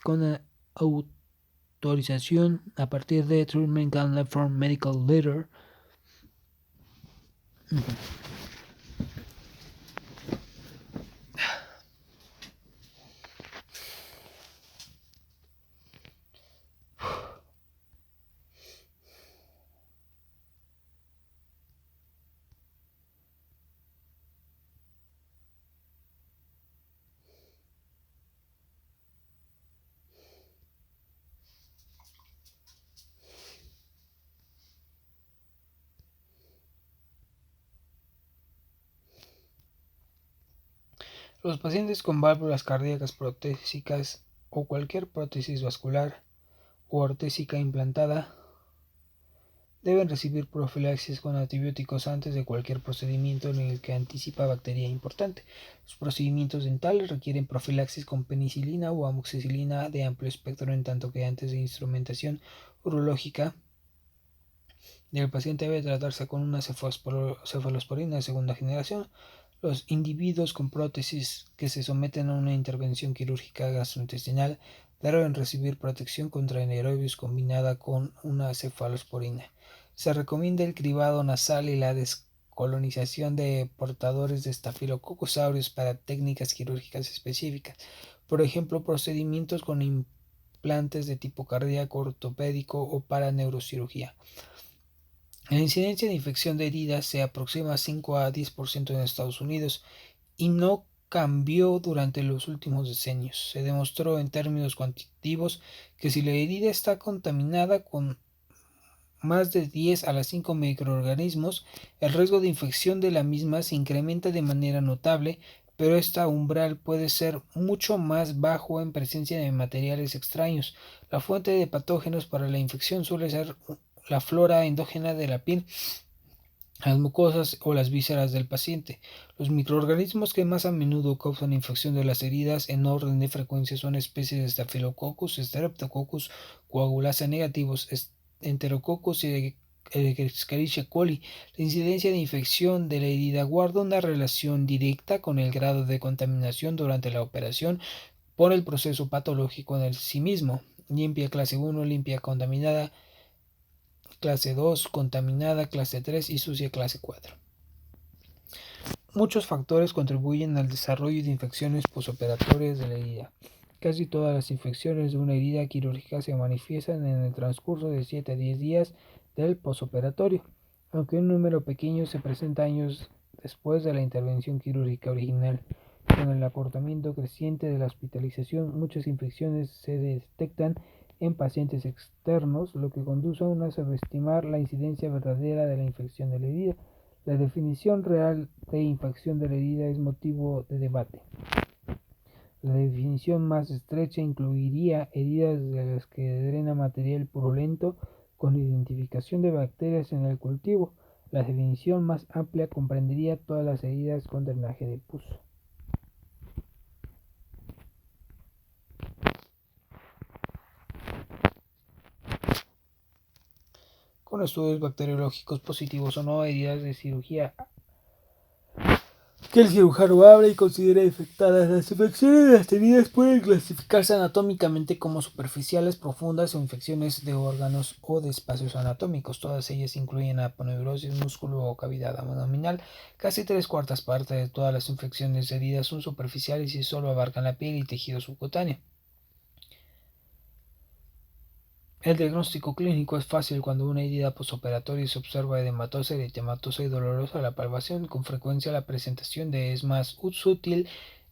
con autorización a partir de Treatment Guideline from Medical Letter. Los pacientes con válvulas cardíacas protésicas o cualquier prótesis vascular o ortésica implantada deben recibir profilaxis con antibióticos antes de cualquier procedimiento en el que anticipa bacteria importante. Los procedimientos dentales requieren profilaxis con penicilina o amoxicilina de amplio espectro, en tanto que antes de instrumentación urológica del paciente debe tratarse con una cefalosporina de segunda generación. Los individuos con prótesis que se someten a una intervención quirúrgica gastrointestinal deben recibir protección contra anaerobios combinada con una cefalosporina. Se recomienda el cribado nasal y la descolonización de portadores de Staphylococcus aureus para técnicas quirúrgicas específicas, por ejemplo, procedimientos con implantes de tipo cardíaco, ortopédico o para neurocirugía. La incidencia de infección de heridas se aproxima a 5 a 10% en Estados Unidos y no cambió durante los últimos decenios. Se demostró en términos cuantitativos que si la herida está contaminada con más de 10 a las 5 microorganismos, el riesgo de infección de la misma se incrementa de manera notable, pero esta umbral puede ser mucho más bajo en presencia de materiales extraños. La fuente de patógenos para la infección suele ser la flora endógena de la piel, las mucosas o las vísceras del paciente. Los microorganismos que más a menudo causan infección de las heridas en orden de frecuencia son especies de Staphylococcus, Streptococcus, Coagulasa negativos, Enterococcus y Escherichia coli. La incidencia de infección de la herida guarda una relación directa con el grado de contaminación durante la operación por el proceso patológico en sí mismo. Limpia clase 1, limpia contaminada clase 2, contaminada clase 3 y sucia clase 4. Muchos factores contribuyen al desarrollo de infecciones posoperatorias de la herida. Casi todas las infecciones de una herida quirúrgica se manifiestan en el transcurso de 7 a 10 días del posoperatorio, aunque un número pequeño se presenta años después de la intervención quirúrgica original. Con el acortamiento creciente de la hospitalización, muchas infecciones se detectan en pacientes externos, lo que conduce a una subestimar la incidencia verdadera de la infección de la herida. La definición real de infección de la herida es motivo de debate. La definición más estrecha incluiría heridas de las que drena material purulento con identificación de bacterias en el cultivo. La definición más amplia comprendería todas las heridas con drenaje de pus. Con estudios bacteriológicos positivos o no, heridas de cirugía que el cirujano abre y considera infectadas. Las infecciones de las heridas pueden clasificarse anatómicamente como superficiales, profundas o infecciones de órganos o de espacios anatómicos. Todas ellas incluyen aponeurosis, músculo o cavidad abdominal. Casi 3/4 partes de todas las infecciones de heridas son superficiales y solo abarcan la piel y tejido subcutáneo. El diagnóstico clínico es fácil cuando una herida posoperatoria se observa edematosa, eritematosa y dolorosa. La palpación, con frecuencia la presentación es más sutil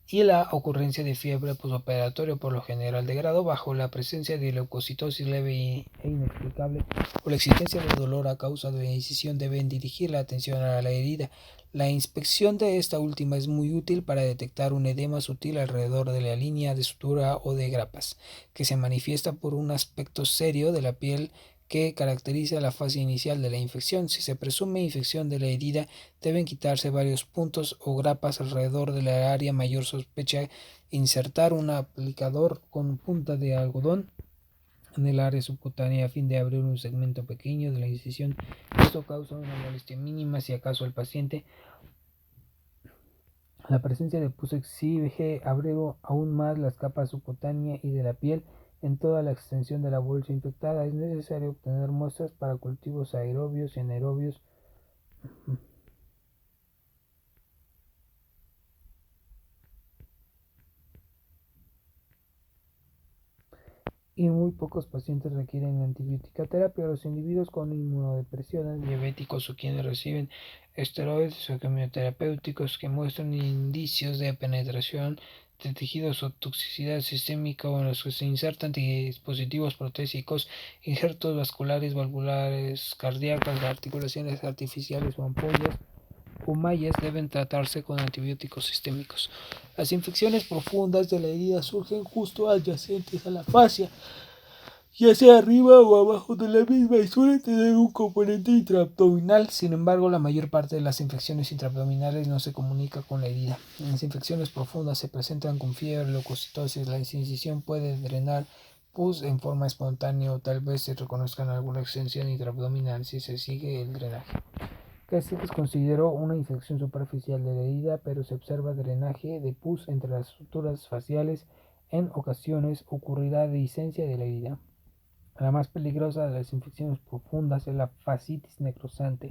y la ocurrencia de fiebre posoperatoria, por lo general de grado bajo, la presencia de leucocitosis leve e inexplicable o la existencia de dolor a causa de la incisión deben dirigir la atención a la herida. La inspección de esta última es muy útil para detectar un edema sutil alrededor de la línea de sutura o de grapas, que se manifiesta por un aspecto serio de la piel que caracteriza la fase inicial de la infección. Si se presume infección de la herida, deben quitarse varios puntos o grapas alrededor de la área mayor sospecha, insertar un aplicador con punta de algodón en el área subcutánea a fin de abrir un segmento pequeño de la incisión. Esto causa una molestia mínima si acaso el paciente. La presencia de pus exige abrir aún más las capas subcutánea y de la piel en toda la extensión de la bolsa infectada. Es necesario obtener muestras para cultivos aerobios y anaerobios y muy pocos pacientes requieren antibiótica terapia. Los individuos con inmunodepresión, diabéticos o quienes reciben esteroides o quimioterapéuticos que muestran indicios de penetración de tejidos o toxicidad sistémica, o en los que se insertan dispositivos protésicos, injertos vasculares, valvulares, cardíacas, articulaciones artificiales o ampollas, o mallas deben tratarse con antibióticos sistémicos. Las infecciones profundas de la herida surgen justo adyacentes a la fascia, ya sea arriba o abajo de la misma, y suelen tener un componente intraabdominal. Sin embargo, la mayor parte de las infecciones intraabdominales no se comunica con la herida. Las infecciones profundas se presentan con fiebre, leucocitosis. La incisión puede drenar pus en forma espontánea, o tal vez se reconozcan alguna extensión intraabdominal si se sigue el drenaje. Casi se consideró una infección superficial de la herida, pero se observa drenaje de pus entre las suturas faciales. En ocasiones ocurrirá dehiscencia de la herida. La más peligrosa de las infecciones profundas es la fascitis necrosante.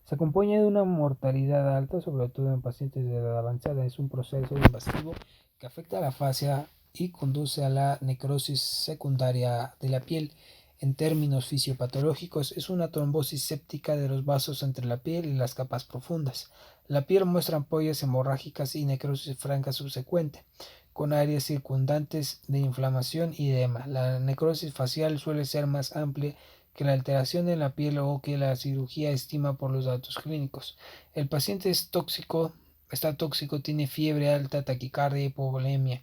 Se acompaña de una mortalidad alta, sobre todo en pacientes de edad avanzada. Es un proceso invasivo que afecta a la fascia y conduce a la necrosis secundaria de la piel. En términos fisiopatológicos, es una trombosis séptica de los vasos entre la piel y las capas profundas. La piel muestra ampollas hemorrágicas y necrosis franca subsecuente, con áreas circundantes de inflamación y edema. La necrosis facial suele ser más amplia que la alteración en la piel o que la cirugía estima por los datos clínicos. El paciente está tóxico, tiene fiebre alta, taquicardia y hipovolemia.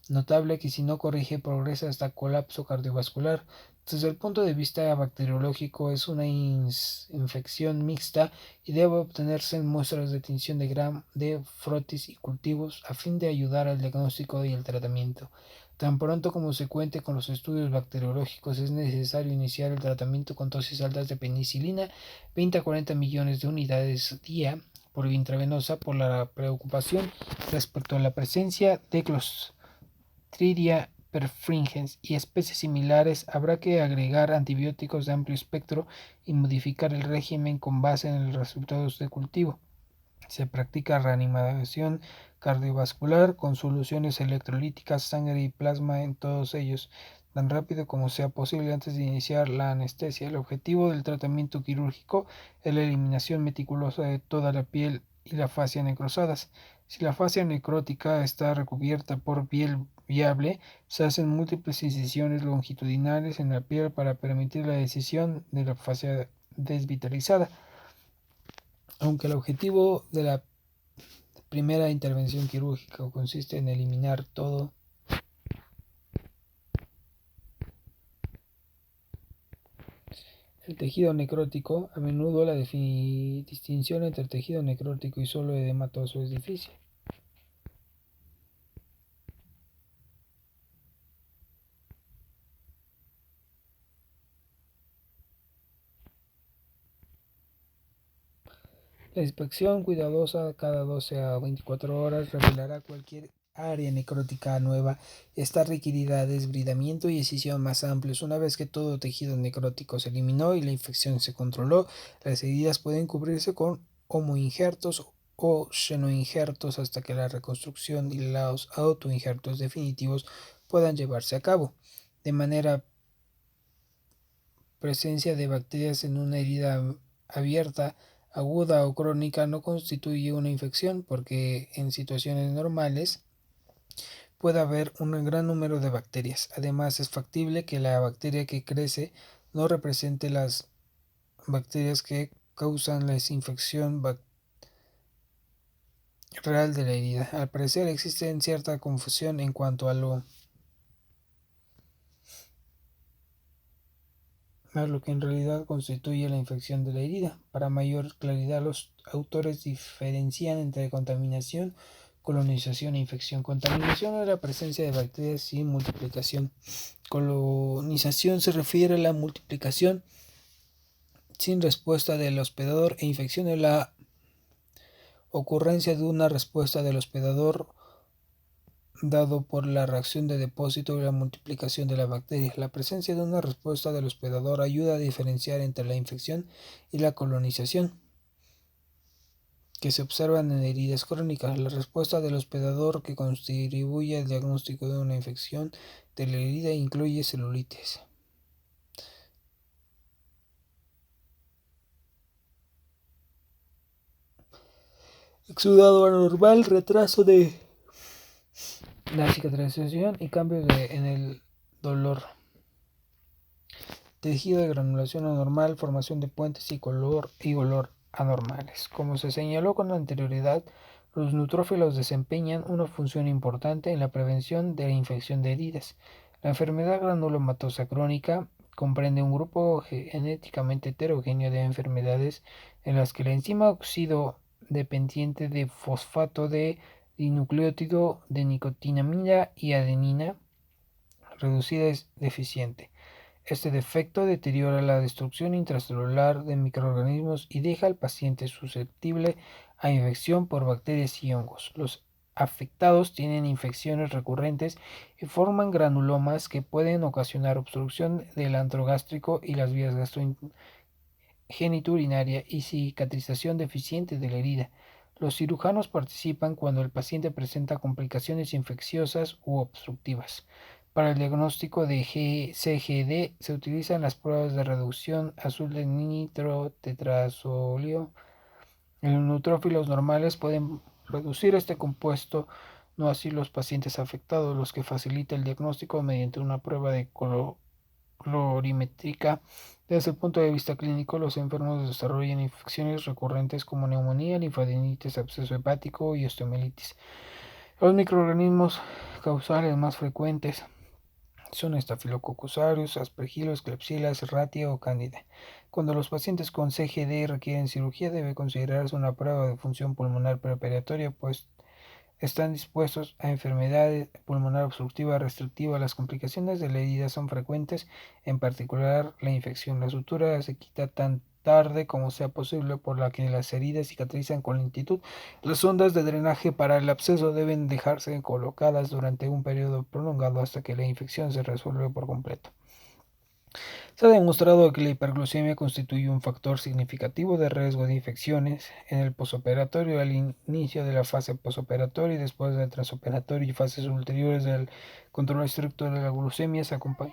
Notable que si no corrige progresa hasta colapso cardiovascular. Desde el punto de vista bacteriológico es una infección mixta y debe obtenerse en muestras de tinción de Gram, de frotis y cultivos a fin de ayudar al diagnóstico y el tratamiento. Tan pronto como se cuente con los estudios bacteriológicos, es necesario iniciar el tratamiento con dosis altas de penicilina, 20 a 40 millones de unidades día por vía intravenosa, por la preocupación respecto a la presencia de Clostridia perfringens y especies similares. Habrá que agregar antibióticos de amplio espectro y modificar el régimen con base en los resultados de cultivo. Se practica reanimación cardiovascular con soluciones electrolíticas, sangre y plasma en todos ellos, tan rápido como sea posible antes de iniciar la anestesia. El objetivo del tratamiento quirúrgico es la eliminación meticulosa de toda la piel y la fascia necrosadas. Si la fascia necrótica está recubierta por piel viable, se hacen múltiples incisiones longitudinales en la piel para permitir la decisión de la fascia desvitalizada. Aunque el objetivo de la primera intervención quirúrgica consiste en eliminar todo el tejido necrótico, a menudo la distinción entre tejido necrótico y solo edematoso es difícil. La inspección cuidadosa cada 12 a 24 horas revelará cualquier área necrótica nueva. Esta requerirá desbridamiento y excisión más amplios. Una vez que todo tejido necrótico se eliminó y la infección se controló, las heridas pueden cubrirse con homoinjertos o xenoinjertos hasta que la reconstrucción y los autoinjertos definitivos puedan llevarse a cabo. De manera presencia de bacterias en una herida abierta, aguda o crónica no constituye una infección, porque en situaciones normales puede haber un gran número de bacterias. Además, es factible que la bacteria que crece no represente las bacterias que causan la infección real de la herida. Al parecer existe cierta confusión en cuanto a lo que en realidad constituye la infección de la herida. Para mayor claridad, los autores diferencian entre contaminación, colonización e infección. Contaminación es la presencia de bacterias sin multiplicación. Colonización se refiere a la multiplicación sin respuesta del hospedador, e infección es la ocurrencia de una respuesta del hospedador dado por la reacción de depósito y la multiplicación de la bacteria. La presencia de una respuesta del hospedador ayuda a diferenciar entre la infección y la colonización, que se observan en heridas crónicas. La respuesta del hospedador que contribuye al diagnóstico de una infección de la herida incluye celulitis, exudado anormal, retraso de la cicatrización y cambios en el dolor, tejido de granulación anormal, formación de puentes y olor. anormales. Como se señaló con anterioridad, los neutrófilos desempeñan una función importante en la prevención de la infección de heridas. La enfermedad granulomatosa crónica comprende un grupo genéticamente heterogéneo de enfermedades en las que la enzima óxido dependiente de fosfato de dinucleótido de nicotinamida y adenina reducida es deficiente. Este defecto deteriora la destrucción intracelular de microorganismos y deja al paciente susceptible a infección por bacterias y hongos. Los afectados tienen infecciones recurrentes y forman granulomas que pueden ocasionar obstrucción del antro gástrico y las vías genitourinaria y cicatrización deficiente de la herida. Los cirujanos participan cuando el paciente presenta complicaciones infecciosas u obstructivas. Para el diagnóstico de CGD se utilizan las pruebas de reducción azul de nitrotetrasolio. Los neutrófilos normales pueden reducir este compuesto, no así los pacientes afectados, los que facilita el diagnóstico mediante una prueba de colorimétrica. Desde el punto de vista clínico, los enfermos desarrollan infecciones recurrentes como neumonía, linfadenitis, absceso hepático y osteomielitis. Los microorganismos causales más frecuentes son Staphylococcus aureus, Aspergillus, Klebsiella, Serratia o Candida. Cuando los pacientes con CGD requieren cirugía, debe considerarse una prueba de función pulmonar preoperatoria, pues están dispuestos a enfermedad pulmonar obstructiva restrictiva. Las complicaciones de la herida son frecuentes, en particular la infección. La sutura se quita tan tarde como sea posible, por la que las heridas cicatrizan con lentitud. Las sondas de drenaje para el absceso deben dejarse colocadas durante un periodo prolongado hasta que la infección se resuelve por completo. Se ha demostrado que la hiperglucemia constituye un factor significativo de riesgo de infecciones en el posoperatorio, al inicio de la fase posoperatoria y después del transoperatorio y fases ulteriores del control estricto de la glucemia se acompaña.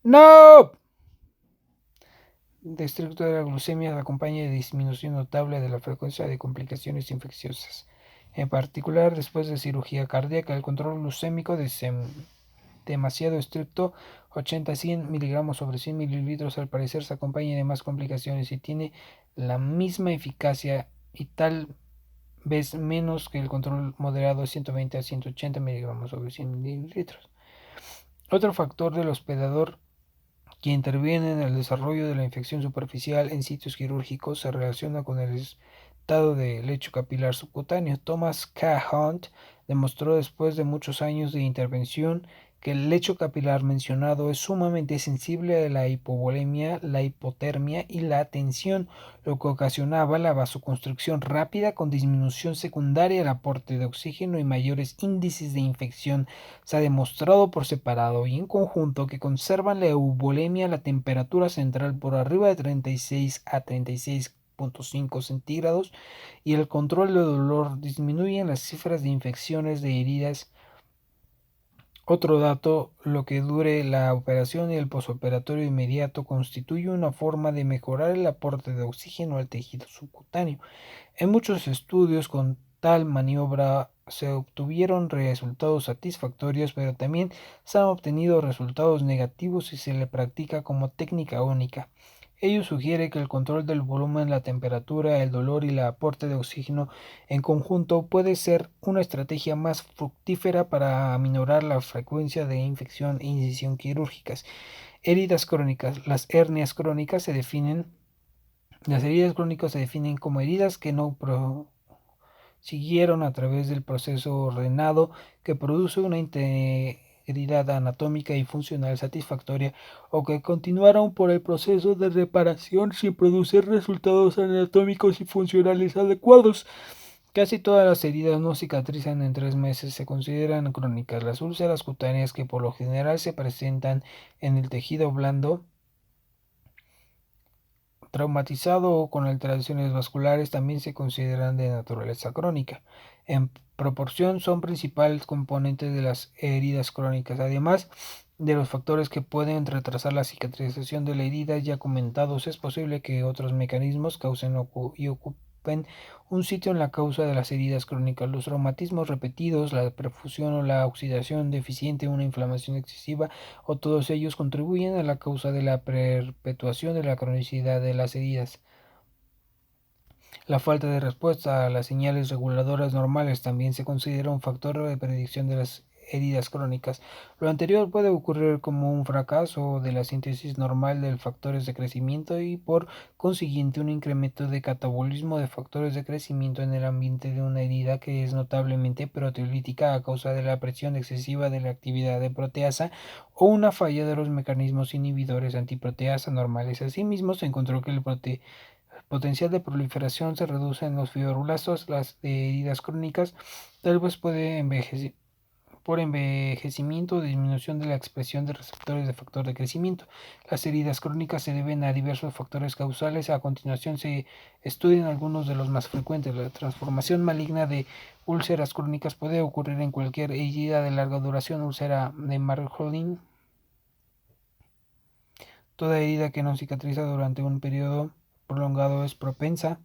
¡No! De estricto de la glucemia se acompaña de disminución notable de la frecuencia de complicaciones infecciosas. En particular, después de cirugía cardíaca, el control glucémico demasiado estricto, 80-100 miligramos sobre 100 mililitros, al parecer se acompaña de más complicaciones y tiene la misma eficacia y tal vez menos que el control moderado, 120-180 miligramos sobre 100 mililitros. Otro factor del hospedador que interviene en el desarrollo de la infección superficial en sitios quirúrgicos se relaciona con el estado de lecho capilar subcutáneo. Thomas K. Hunt demostró después de muchos años de intervención que el lecho capilar mencionado es sumamente sensible a la hipovolemia, la hipotermia y la tensión, lo que ocasionaba la vasoconstricción rápida con disminución secundaria del aporte de oxígeno y mayores índices de infección. Se ha demostrado por separado y en conjunto que conservan la euvolemia la temperatura central por arriba de 36 a 36,5 centígrados y el control de dolor disminuyen las cifras de infecciones de heridas. Otro dato, lo que dure la operación y el posoperatorio inmediato constituye una forma de mejorar el aporte de oxígeno al tejido subcutáneo. En muchos estudios con tal maniobra se obtuvieron resultados satisfactorios, pero también se han obtenido resultados negativos si se le practica como técnica única. Ello sugiere que el control del volumen, la temperatura, el dolor y el aporte de oxígeno en conjunto puede ser una estrategia más fructífera para aminorar la frecuencia de infección e incisión quirúrgicas. Heridas crónicas. Las heridas crónicas se definen como heridas que no prosiguieron a través del proceso ordenado que produce una integridad anatómica y funcional satisfactoria, o que continuaron por el proceso de reparación sin producir resultados anatómicos y funcionales adecuados. Casi todas las heridas no cicatrizan en 3 meses se consideran crónicas. Las úlceras cutáneas, que por lo general se presentan en el tejido blando traumatizado o con alteraciones vasculares, también se consideran de naturaleza crónica. En proporción son principales componentes de las heridas crónicas, además de los factores que pueden retrasar la cicatrización de la herida ya comentados. Es posible que otros mecanismos causen y ocupen un sitio en la causa de las heridas crónicas. Los traumatismos repetidos, la perfusión o la oxidación deficiente, una inflamación excesiva, o todos ellos contribuyen a la causa de la perpetuación de la cronicidad de las heridas. La falta de respuesta a las señales reguladoras normales también se considera un factor de predicción de las heridas crónicas. Lo anterior puede ocurrir como un fracaso de la síntesis normal de factores de crecimiento y por consiguiente un incremento de catabolismo de factores de crecimiento en el ambiente de una herida que es notablemente proteolítica a causa de la presión excesiva de la actividad de proteasa o una falla de los mecanismos inhibidores antiproteasa normales. Asimismo, se encontró que el potencial de proliferación se reduce en los fibroblastos. Las heridas crónicas tal vez puede envejecer por envejecimiento o disminución de la expresión de receptores de factor de crecimiento. Las heridas crónicas se deben a diversos factores causales. A continuación se estudian algunos de los más frecuentes. La transformación maligna de úlceras crónicas puede ocurrir en cualquier herida de larga duración. Úlcera de Marholding. Toda herida que no cicatriza durante un periodo prolongado es propensa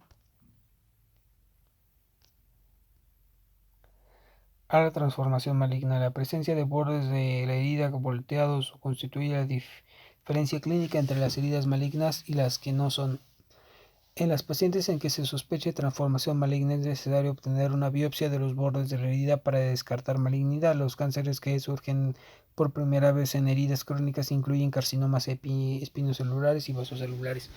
a la transformación maligna. La presencia de bordes de la herida volteados constituye la diferencia clínica entre las heridas malignas y las que no son. En las pacientes en que se sospeche transformación maligna es necesario obtener una biopsia de los bordes de la herida para descartar malignidad. Los cánceres que surgen por primera vez en heridas crónicas incluyen carcinomas espinocelulares y vasocelulares.